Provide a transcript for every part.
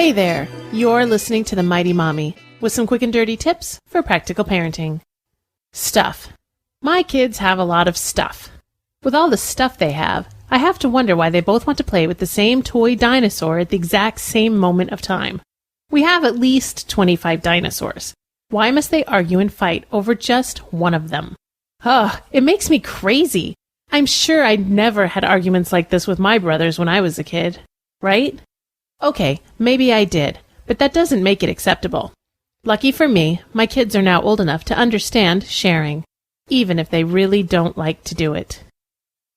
Hey there, you're listening to The Mighty Mommy with some quick and dirty tips for practical parenting. Stuff. My kids have a lot of stuff. With all the stuff they have, I have to wonder why they both want to play with the same toy dinosaur at the exact same moment of time. We have at least 25 dinosaurs. Why must they argue and fight over just one of them? Ugh, it makes me crazy. I'm sure I never had arguments like this with my brothers when I was a kid, right? Okay, maybe I did, but that doesn't make it acceptable. Lucky for me, my kids are now old enough to understand sharing, even if they really don't like to do it.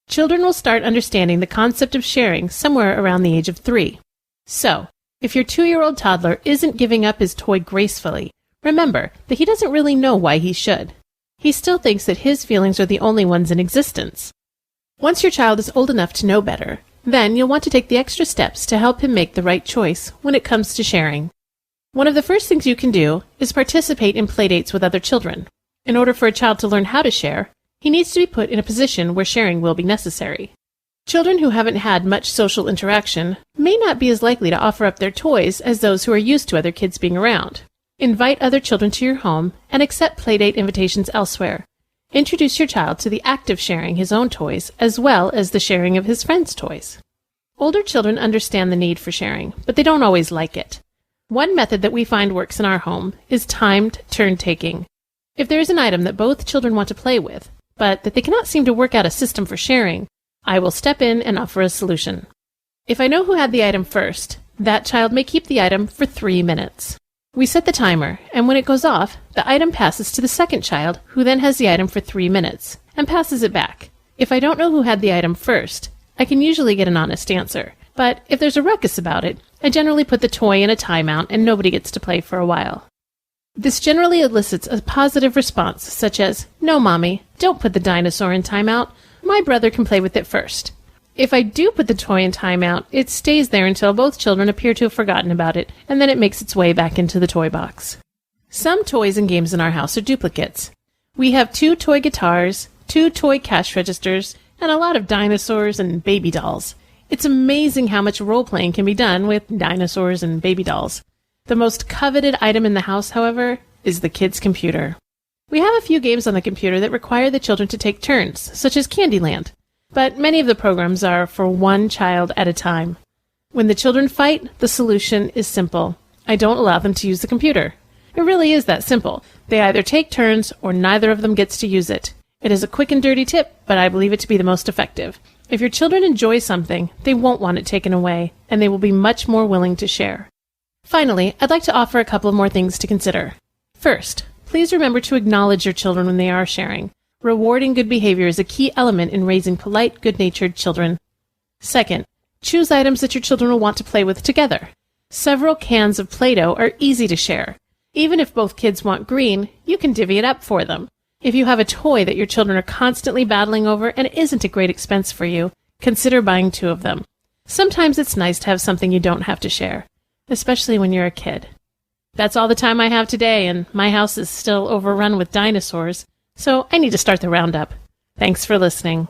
Children will start understanding the concept of sharing somewhere around the age of 3. So, if your 2-year-old toddler isn't giving up his toy gracefully, remember that he doesn't really know why he should. He still thinks that his feelings are the only ones in existence. Once your child is old enough to know better, then you'll want to take the extra steps to help him make the right choice when it comes to sharing. One of the first things you can do is participate in playdates with other children. In order for a child to learn how to share, he needs to be put in a position where sharing will be necessary. Children who haven't had much social interaction may not be as likely to offer up their toys as those who are used to other kids being around. Invite other children to your home and accept playdate invitations elsewhere. Introduce your child to the act of sharing his own toys as well as the sharing of his friends' toys. Older children understand the need for sharing, but they don't always like it. One method that we find works in our home is timed turn-taking. If there is an item that both children want to play with, but that they cannot seem to work out a system for sharing, I will step in and offer a solution. If I know who had the item first, that child may keep the item for 3 minutes. We set the timer, and when it goes off, the item passes to the second child, who then has the item for 3 minutes, and passes it back. If I don't know who had the item first, I can usually get an honest answer, but if there's a ruckus about it, I generally put the toy in a timeout and nobody gets to play for a while. This generally elicits a positive response, such as, "No, Mommy, don't put the dinosaur in timeout. My brother can play with it first." If I do put the toy in timeout, it stays there until both children appear to have forgotten about it, and then it makes its way back into the toy box. Some toys and games in our house are duplicates. We have 2 toy guitars, 2 toy cash registers, and a lot of dinosaurs and baby dolls. It's amazing how much role-playing can be done with dinosaurs and baby dolls. The most coveted item in the house, however, is the kids' computer. We have a few games on the computer that require the children to take turns, such as Candyland. But many of the programs are for one child at a time. When the children fight, the solution is simple. I don't allow them to use the computer. It really is that simple. They either take turns or neither of them gets to use it. It is a quick and dirty tip, but I believe it to be the most effective. If your children enjoy something, they won't want it taken away, and they will be much more willing to share. Finally, I'd like to offer a couple of more things to consider. First, please remember to acknowledge your children when they are sharing. Rewarding good behavior is a key element in raising polite, good-natured children. Second, choose items that your children will want to play with together. Several cans of Play-Doh are easy to share. Even if both kids want green, you can divvy it up for them. If you have a toy that your children are constantly battling over and it isn't a great expense for you, consider buying 2 of them. Sometimes it's nice to have something you don't have to share, especially when you're a kid. That's all the time I have today, and my house is still overrun with dinosaurs. So I need to start the roundup. Thanks for listening.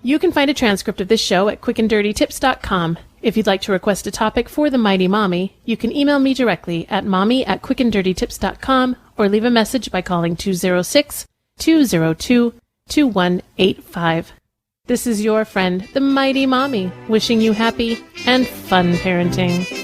You can find a transcript of this show at quickanddirtytips.com. If you'd like to request a topic for The Mighty Mommy, you can email me directly at mommy@quickanddirtytips.com or leave a message by calling 206-202-2185. This is your friend, The Mighty Mommy, wishing you happy and fun parenting.